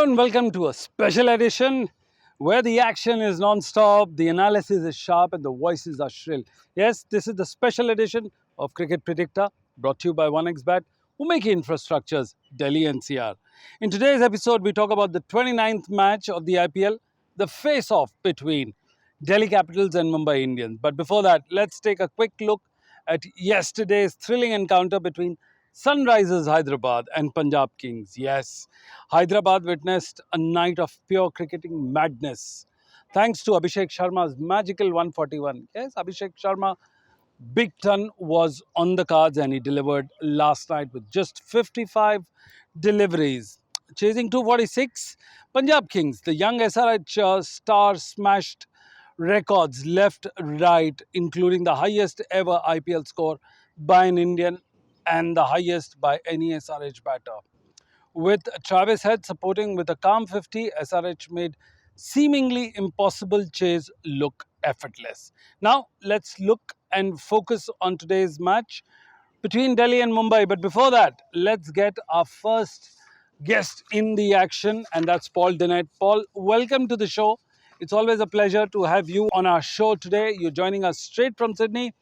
Hello and welcome to a special edition where the action is non-stop, the analysis is sharp and the voices are shrill. Yes, this is the special edition of Cricket Predicta brought to you by 1xBet, who make infrastructures Delhi NCR. In today's episode, we talk about the 29th match of the IPL, the face-off between Delhi Capitals and Mumbai Indians. But before that, let's take a quick look at yesterday's thrilling encounter between Sunrisers Hyderabad and Punjab Kings. Yes, Hyderabad witnessed a night of pure cricketing madness thanks to Abhishek Sharma's magical 141. Yes, Abhishek Sharma, big ton was on the cards and he delivered last night with just 55 deliveries. Chasing 246, Punjab Kings, the young SRH star smashed records left, right, including the highest ever IPL score by an Indian and the highest by any SRH batter. With Travis Head supporting with a calm 50, SRH made seemingly impossible chase look effortless. Now, let's look and focus on today's match between Delhi and Mumbai. But before that, let's get our first guest in the action, and that's Paul Dinette. Paul, welcome to the show. It's always a pleasure to have you on our show today. You're joining us straight from Sydney.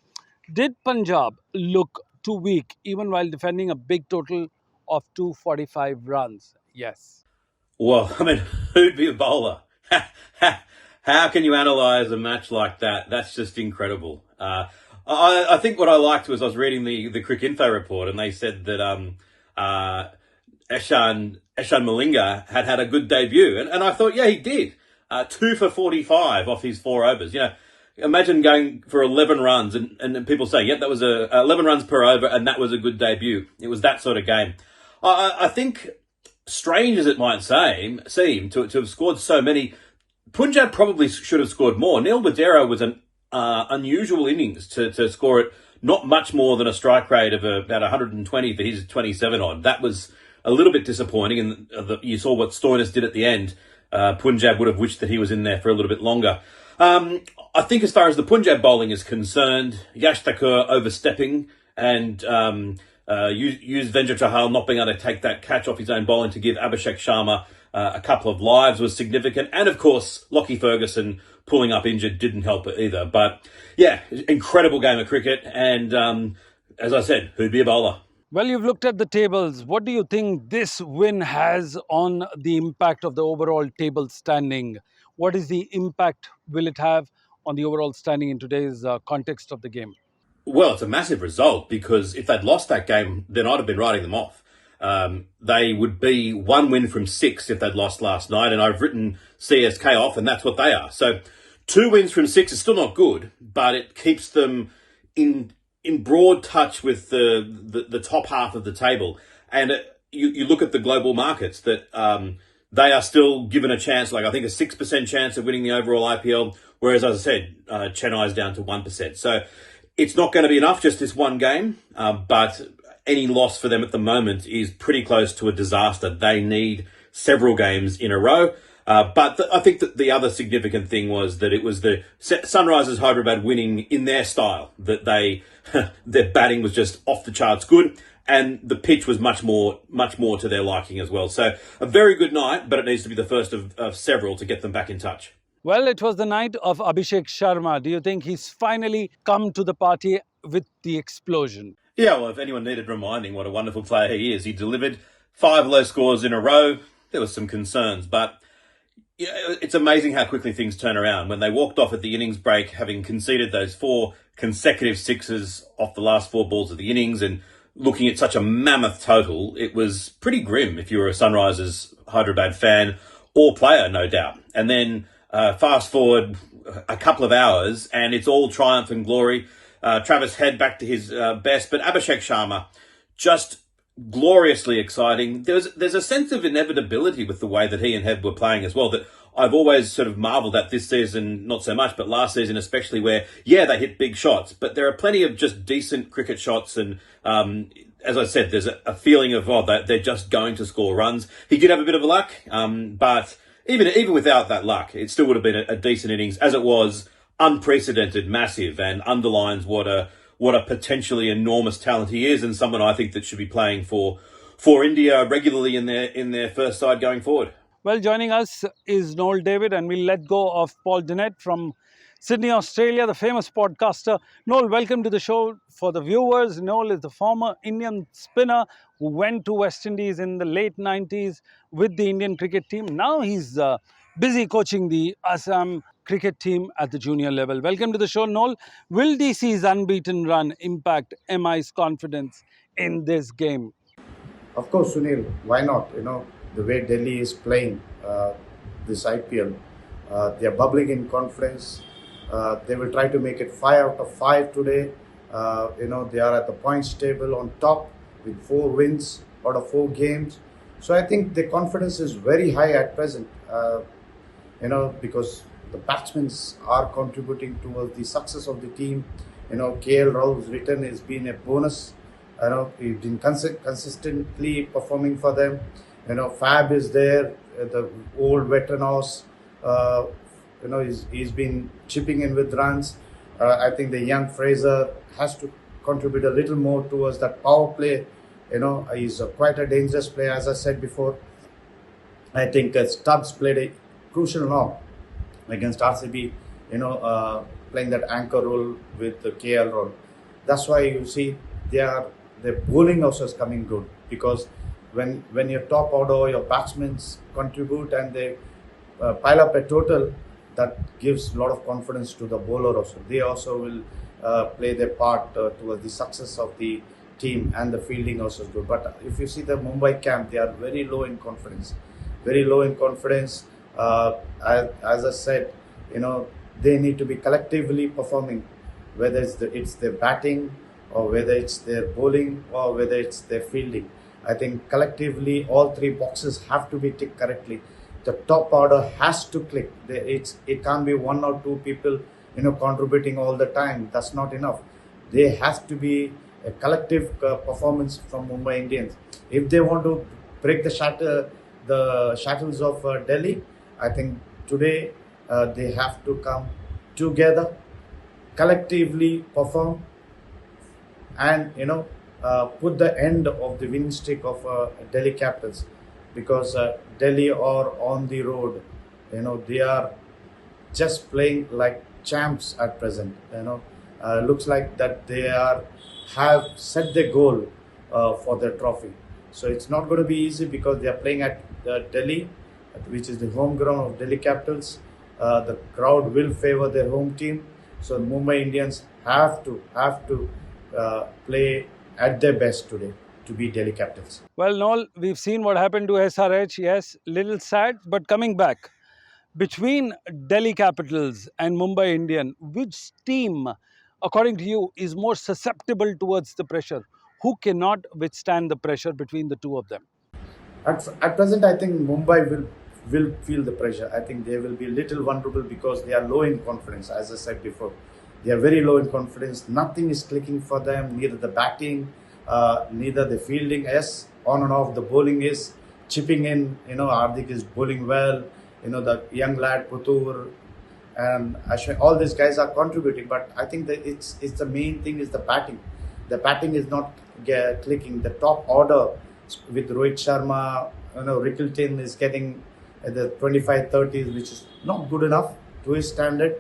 Did Punjab look too weak even while defending a big total of 245 runs? Yes. Well, I mean, who'd be a bowler? How can you analyse a match like that? That's just incredible. I think what I liked was I was reading the Cricket Info report and they said that Eshan Malinga had a good debut. And I thought, yeah, he did. 2 for 45 off his 4 overs. You know, imagine going for 11 runs and people say, yep, that was 11 runs per over and that was a good debut. It was that sort of game. I think, strange as it might seem to have scored so many, Punjab probably should have scored more. Neil Badera was an unusual innings to score it not much more than a strike rate of about 120 for his 27 odd. That was a little bit disappointing, and you saw what Stoinis did at the end. Punjab would have wished that he was in there for a little bit longer. I think as far as the Punjab bowling is concerned, Yash Thakur overstepping and Yuzvendra Chahal not being able to take that catch off his own bowling to give Abhishek Sharma a couple of lives was significant. And of course, Lockie Ferguson pulling up injured didn't help it either. But yeah, incredible game of cricket. And as I said, who'd be a bowler? Well, you've looked at the tables. What do you think this win has on the impact of the overall table standing? What is the impact will it have on the overall standing in today's context of the game? Well, it's a massive result because if they'd lost that game, then I'd have been writing them off. They would be 1 win from 6 if they'd lost last night, and I've written CSK off, and that's what they are. So 2 wins from 6 is still not good, but it keeps them in broad touch with the top half of the table. And you look at the global markets that they are still given a chance, like I think a 6% chance of winning the overall IPL, whereas, as I said, Chennai's down to 1%. So it's not going to be enough, just this one game, but any loss for them at the moment is pretty close to a disaster. They need several games in a row. But I think that the other significant thing was that it was the Sunrisers Hyderabad winning in their style, that their batting was just off the charts good, and the pitch was much more to their liking as well. So a very good night, but it needs to be the first of several to get them back in touch. Well, it was the night of Abhishek Sharma. Do you think he's finally come to the party with the explosion? Yeah, well, if anyone needed reminding what a wonderful player he is, he delivered 5 low scores in a row. There was some concerns, but yeah, it's amazing how quickly things turn around. When they walked off at the innings break, having conceded those 4 consecutive sixes off the last 4 balls of the innings and looking at such a mammoth total, it was pretty grim if you were a Sunrisers Hyderabad fan or player, no doubt. And then fast forward a couple of hours and it's all triumph and glory. Travis Head back to his best, but Abhishek Sharma just gloriously exciting. There's a sense of inevitability with the way that he and Head were playing as well that I've always sort of marvelled at this season, not so much, but last season especially, where, yeah, they hit big shots, but there are plenty of just decent cricket shots. And as I said, there's a feeling of, they're just going to score runs. He did have a bit of luck, but even without that luck, it still would have been a decent innings. As it was, unprecedented, massive, and underlines what a potentially enormous talent he is, and someone I think that should be playing for India regularly in their first side going forward. Well, joining us is Noel David, and we'll let go of Paul Dinette from Sydney, Australia, the famous podcaster. Noel, welcome to the show. For the viewers, Noel is the former Indian spinner who went to West Indies in the late 90s with the Indian cricket team. Now he's busy coaching the Assam cricket team at the junior level. Welcome to the show, Noel. Will DC's unbeaten run impact MI's confidence in this game? Of course, Sunil, why not? The way Delhi is playing this IPL, they are bubbling in confidence. They will try to make it 5 out of 5 today. They are at the points table on top with 4 wins out of 4 games. So I think the confidence is very high at present, because the batsmen are contributing towards the success of the team. KL Rahul's return has been a bonus. He's been consistently performing for them. Fab is there, the old veteran horse. He's been chipping in with runs. I think the young Fraser has to contribute a little more towards that power play. He's quite a dangerous player, as I said before. I think Stubbs played a crucial role against RCB, playing that anchor role with the KL role. That's why you see their bowling also is coming good, because when your top order, your batsmen contribute and they pile up a total, that gives a lot of confidence to the bowler also. They also will play their part towards the success of the team, and the fielding also is good. But if you see the Mumbai camp, they are very low in confidence. Very low in confidence. As I said, they need to be collectively performing, whether it's their batting, or whether it's their bowling, or whether it's their fielding. I think collectively all 3 boxes have to be ticked correctly. The top order has to click. It can't be 1 or 2 people contributing all the time. That's not enough. There has to be a collective performance from Mumbai Indians. If they want to break the shackles of Delhi, I think today they have to come together, collectively perform, and put the end of the winning streak of Delhi Capitals, because Delhi are on the road. They are just playing like champs at present. Looks like that they have set their goal for their trophy. So it's not going to be easy, because they are playing at Delhi, which is the home ground of Delhi Capitals. The crowd will favor their home team. So Mumbai Indians have to play at their best today to beat Delhi Capitals. Well, Noel, we've seen what happened to SRH. Yes, little sad, but coming back. Between Delhi Capitals and Mumbai Indian, which team, according to you, is more susceptible towards the pressure? Who cannot withstand the pressure between the two of them? At present, I think Mumbai will feel the pressure. I think they will be a little vulnerable, because they are low in confidence. As I said before, they are very low in confidence. Nothing is clicking for them. Neither the batting, neither the fielding. Yes, on and off the bowling is chipping in. Hardik is bowling well. The young lad Putur and Ashwin, all these guys are contributing. But I think that it's the main thing is the batting. The batting is not clicking. The top order with Rohit Sharma, Rickleton is getting the 25-30s, which is not good enough to his standard.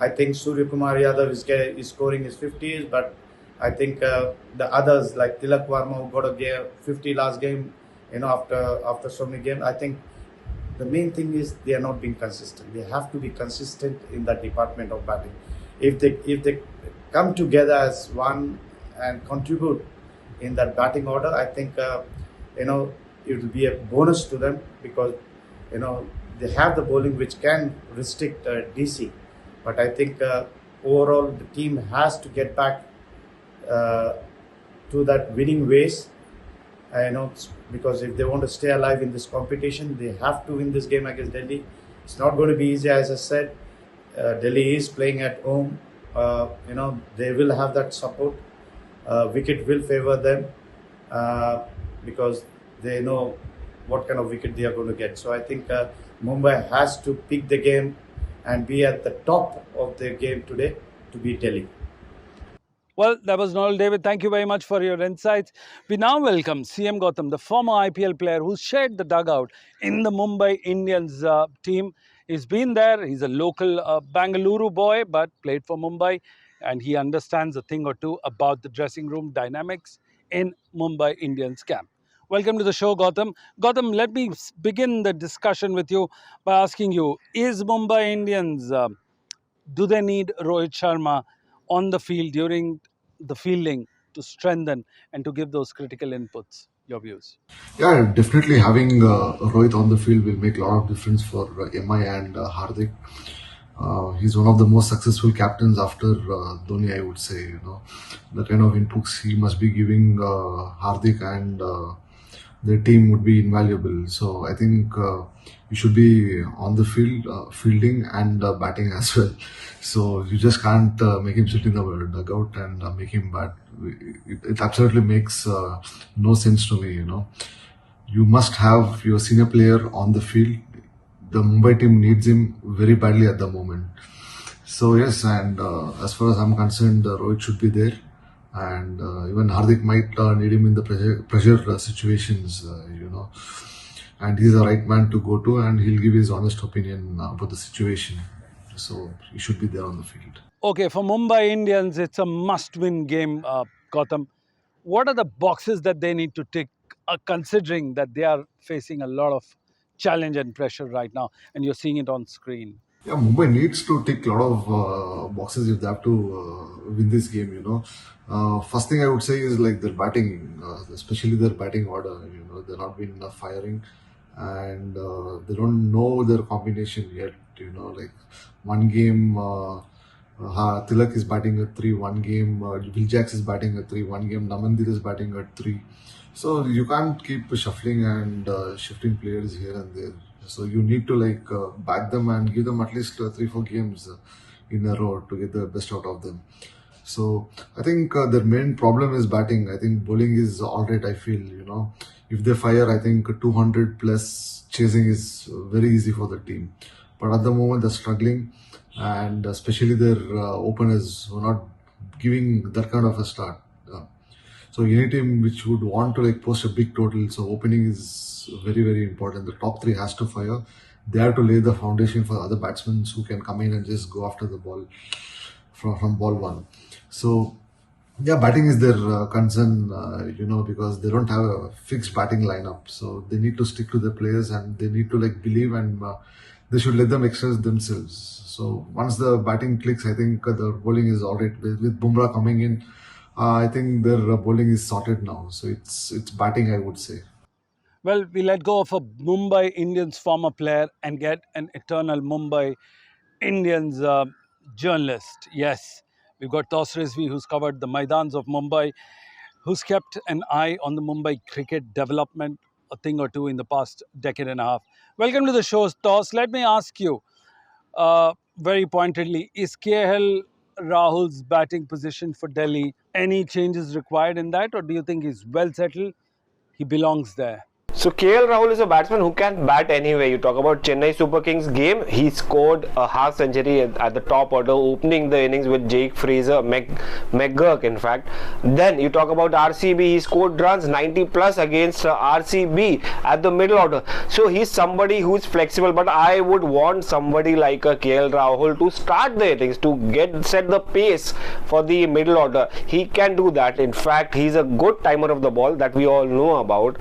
I think Surya Kumar Yadav is scoring his 50s, but I think the others like Tilak Varma, who got a 50 last game, after so many games. I think the main thing is they are not being consistent. They have to be consistent in that department of batting. If they come together as one and contribute in that batting order, I think it will be a bonus to them, because they have the bowling which can restrict DC. But I think overall the team has to get back to that winning ways. Because if they want to stay alive in this competition, they have to win this game against Delhi. It's not going to be easy, as I said. Delhi is playing at home. They will have that support. Wicket will favor them, because they know what kind of wicket they are going to get. So I think Mumbai has to pick the game and be at the top of their game today to beat Delhi. Well, that was Noel David. Thank you very much for your insights. We now welcome CM Gautam, the former IPL player who shared the dugout in the Mumbai Indians team. He's been there. He's a local Bangalore boy, but played for Mumbai, and he understands a thing or two about the dressing room dynamics in Mumbai Indians camp. Welcome to the show, Gautam. Gautam, let me begin the discussion with you by asking you: is Mumbai Indians do they need Rohit Sharma on the field during the fielding to strengthen and to give those critical inputs? Your views. Yeah, definitely having Rohit on the field will make a lot of difference for MI and Hardik. He's one of the most successful captains after Dhoni, I would say. The kind of inputs he must be giving Hardik and the team would be invaluable. So I think you should be on the field, fielding and batting as well. So you just can't make him sit in the dugout and make him bat. It absolutely makes no sense to me. You must have your senior player on the field. The Mumbai team needs him very badly at the moment. So yes, and as far as I'm concerned, Rohit should be there, and even Hardik might need him in the pressure situations, and he's the right man to go to, and he'll give his honest opinion about the situation. So he should be there on the field. Okay, for Mumbai Indians, it's a must-win game, Gautam. What are the boxes that they need to tick, considering that they are facing a lot of challenge and pressure right now, and you're seeing it on screen? Yeah, Mumbai needs to tick a lot of boxes if they have to win this game. First thing I would say is like their batting, especially their batting order. They're not been firing, and they don't know their combination yet. Like one game, Tilak is batting at 3. One game, Viljaks is batting at 3. One game, Namandir is batting at 3. So you can't keep shuffling and shifting players here and there. So you need to back them and give them at least 3-4 games in a row to get the best out of them. So I think their main problem is batting. I think bowling is alright. I feel if they fire, I think 200 plus chasing is very easy for the team. But at the moment they're struggling, and especially their openers were not giving that kind of a start. So any team which would want to post a big total, so opening is very, very important. The top 3 has to fire. They have to lay the foundation for other batsmen who can come in and just go after the ball from ball 1. So yeah, batting is their concern, because they don't have a fixed batting lineup. So they need to stick to their players and they need to believe, and they should let them express themselves. So once the batting clicks, I think the bowling is alright. With Bumrah coming in, I think their bowling is sorted now. So it's batting, I would say. Well, we let go of a Mumbai Indians former player and get an eternal Mumbai Indians journalist. Yes, we've got Tos Rizvi, who's covered the Maidans of Mumbai, who's kept an eye on the Mumbai cricket development a thing or two in the past decade and a half. Welcome to the show, Tos. Let me ask you very pointedly, is KL Rahul's batting position for Delhi, any changes required in that, or do you think he's well settled? He belongs there. So KL Rahul is a batsman who can bat anyway. You talk about Chennai Super Kings game, he scored a half century at the top order, opening the innings with Jake Fraser, McGurk in fact. Then you talk about RCB, he scored runs 90 plus against RCB at the middle order. So he's somebody who's flexible, but I would want somebody like a KL Rahul to start the innings, to set the pace for the middle order. He can do that. In fact, he's a good timer of the ball that we all know about.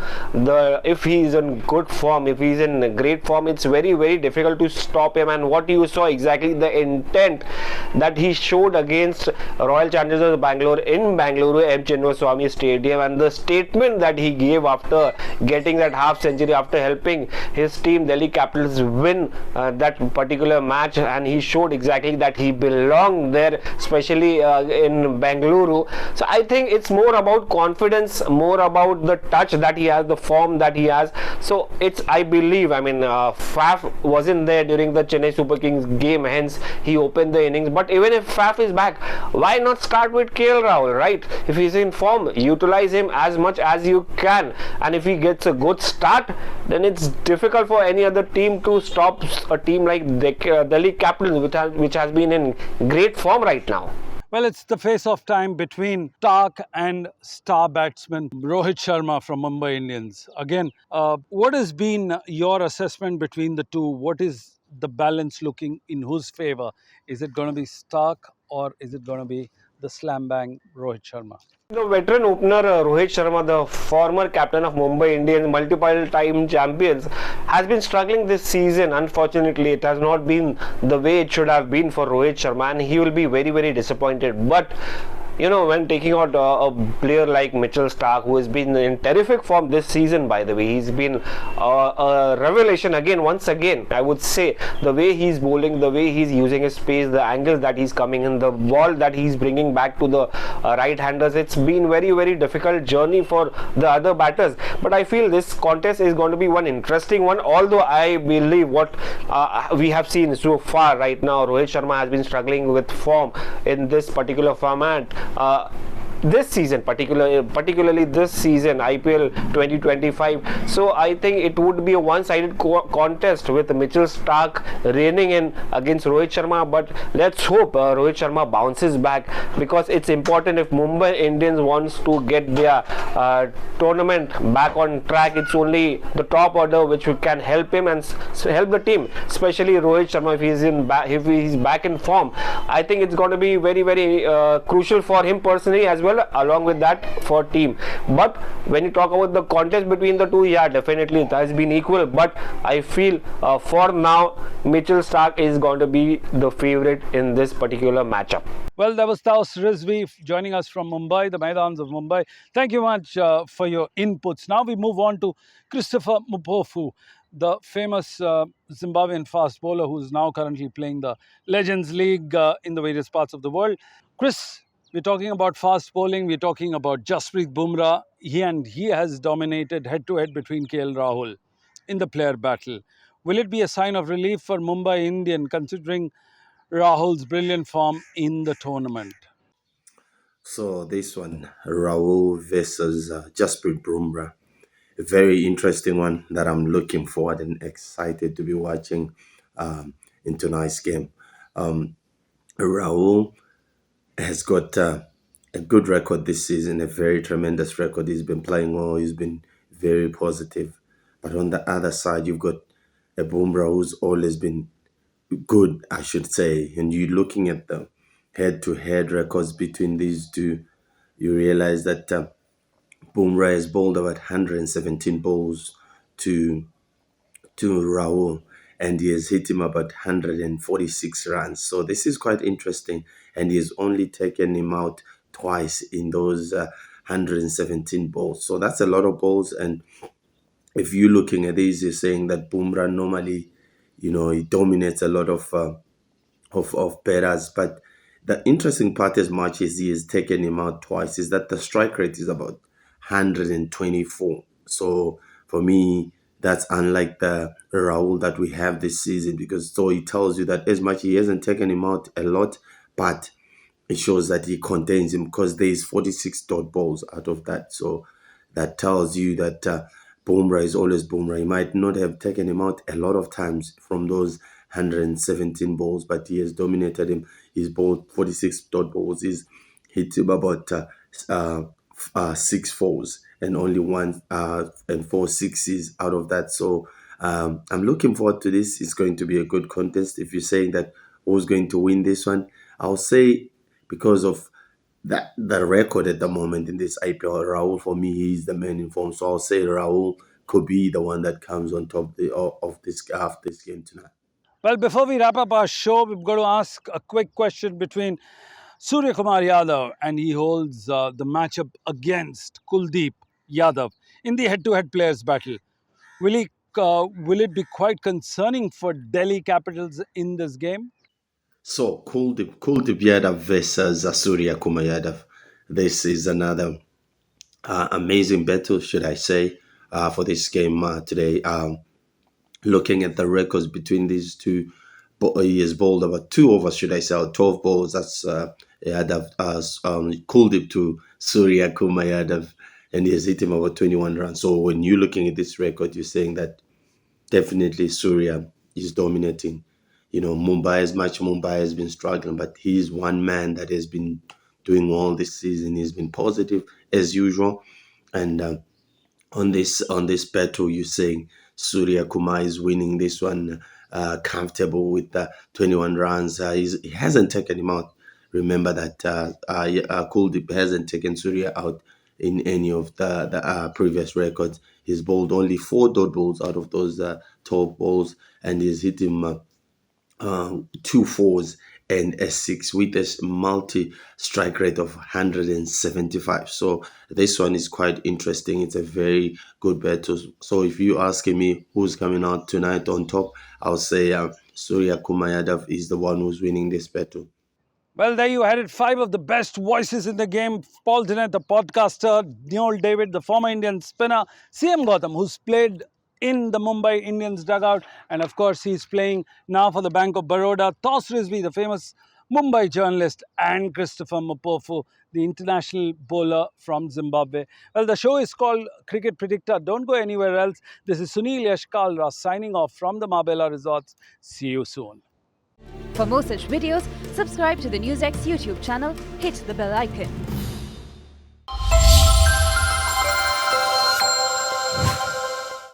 If he is in good form, if he is in great form, it's very, very difficult to stop him. And what you saw exactly, the intent that he showed against Royal Challengers of Bangalore in Bangalore M. Chinnaswamy Stadium, and the statement that he gave after getting that half century, after helping his team Delhi Capitals win that particular match, and he showed exactly that he belonged there, especially in Bangalore. So I think it's more about confidence, more about the touch that he has, the form that he has. So I believe, Faf wasn't there during the Chennai Super Kings game, hence he opened the innings. But even if Faf is back, why not start with KL Rahul, right? If he's in form, utilize him as much as you can, and if he gets a good start, then it's difficult for any other team to stop a team like Delhi Capitals, which has been in great form right now. Well, it's the face-off time between Stark and star batsman Rohit Sharma from Mumbai Indians. Again, what has been your assessment between the two? What is the balance looking in whose favor? Is it going to be Stark or is it going to be the slam bang Rohit Sharma? The veteran opener Rohit Sharma, the former captain of Mumbai Indians, multiple time champions, has been struggling this season. Unfortunately, it has not been the way it should have been for Rohit Sharma, and he will be very, very disappointed. But when taking out a player like Mitchell Stark, who has been in terrific form this season, by the way, he's been a revelation again, once again, I would say. The way he's bowling, the way he's using his pace, the angles that he's coming in, the ball that he's bringing back to the right-handers, it's been very, very difficult journey for the other batters. But I feel this contest is going to be one interesting one, although I believe what we have seen so far right now, Rohit Sharma has been struggling with form in this particular format. This season, particularly this season, IPL 2025. So I think it would be a one-sided contest with Mitchell Stark reigning in against Rohit Sharma. But let's hope Rohit Sharma bounces back, because it's important if Mumbai Indians wants to get their tournament back on track. It's only the top order which can help him and help the team, especially Rohit Sharma. If he's back in form, I think it's going to be very, very crucial for him personally as well, along with that for team. But when you talk about the contest between the two, yeah, definitely it has been equal, but I feel for now Mitchell Stark is going to be the favorite in this particular matchup. Well, that was Taos Rizvi joining us from Mumbai, the Maidans of Mumbai. Thank you much for your inputs. Now we move on to Christopher Mpofu, the famous Zimbabwean fast bowler who is now currently playing the Legends League in the various parts of the world. Chris, we're talking about fast bowling, we're talking about Jasprit Bumrah. He has dominated head-to-head between KL Rahul in the player battle. Will it be a sign of relief for Mumbai Indian considering Rahul's brilliant form in the tournament? So this one, Raul versus Jasprit Bumrah, a very interesting one that I'm looking forward and excited to be watching in tonight's game. Raul has got a good record this season, a very tremendous record. He's been playing well, he's been very positive. But on the other side, you've got a Bumrah who's always been good, I should say. And you looking at the head-to-head records between these two, you realize that Bumrah has bowled about 117 balls to Raul, and he has hit him about 146 runs. So this is quite interesting, and he has only taken him out twice in those 117 balls. So that's a lot of balls, and if you're looking at these, you're saying that Bumrah normally, he dominates a lot of batters. But the interesting part, as much as he has taken him out twice, is that the strike rate is about 124. So for me, that's unlike the Raul that we have this season, because so it tells you that as much he hasn't taken him out a lot, but it shows that he contains him, because there is 46 dot balls out of that. So that tells you that Bumrah is always Bumrah. He might not have taken him out a lot of times from those 117 balls, but he has dominated him. He's bowled 46 dot balls. He's hit him about 6 4s and only one and 4 6s out of that. So I'm looking forward to this. It's going to be a good contest. If you're saying that who's going to win this one, I'll say, because of the record at the moment in this IPL, Raul, for me, he's the man in form. So I'll say Raul could be the one that comes on top of this game tonight. Well, before we wrap up our show, we've got to ask a quick question between Surya Kumar Yadav, and he holds the matchup against Kuldeep Yadav in the head-to-head players battle. Will it be quite concerning for Delhi Capitals in this game? So Kuldeep Yadav versus Surya Kumar Yadav. This is another amazing battle, should I say, for this game today. Looking at the records between these two, he has bowled about 2 overs, should I say, 12 balls. That's Yadav, Kuldeep to Surya Kumar Yadav, and he has hit him about 21 runs. So when you're looking at this record, you're saying that definitely Surya is dominating Mumbai, as much Mumbai has been struggling, but he's one man that has been doing all this season. He's been positive as usual, and on this battle, you're saying Surya Kumar is winning this one comfortable with 21 runs. He hasn't taken him out. Remember that Kuldeep hasn't taken Surya out in any of the previous records. He's bowled only 4 dot balls out of those 12 balls, and he's hit him 2 4s and a 6 with a multi strike rate of 175. So this one is quite interesting. It's a very good battle. So if you asking me who's coming out tonight on top, I'll say Surya Kumar Yadav is the one who's winning this battle. Well, there you had it. 5 of the best voices in the game. Paul Dinet, the podcaster, Neil David, the former Indian spinner, CM Gautam, who's played in the Mumbai Indians dugout, and of course he's playing now for the Bank of Baroda, Toss Rizvi, the famous Mumbai journalist, and Christopher Mpofu, the international bowler from Zimbabwe. Well, the show is called Cricket Predicta. Don't go anywhere else. This is Sunil Yashkalra signing off from the Marbella Resorts. See you soon. For more such videos, subscribe to the Newsx YouTube channel, hit the bell icon.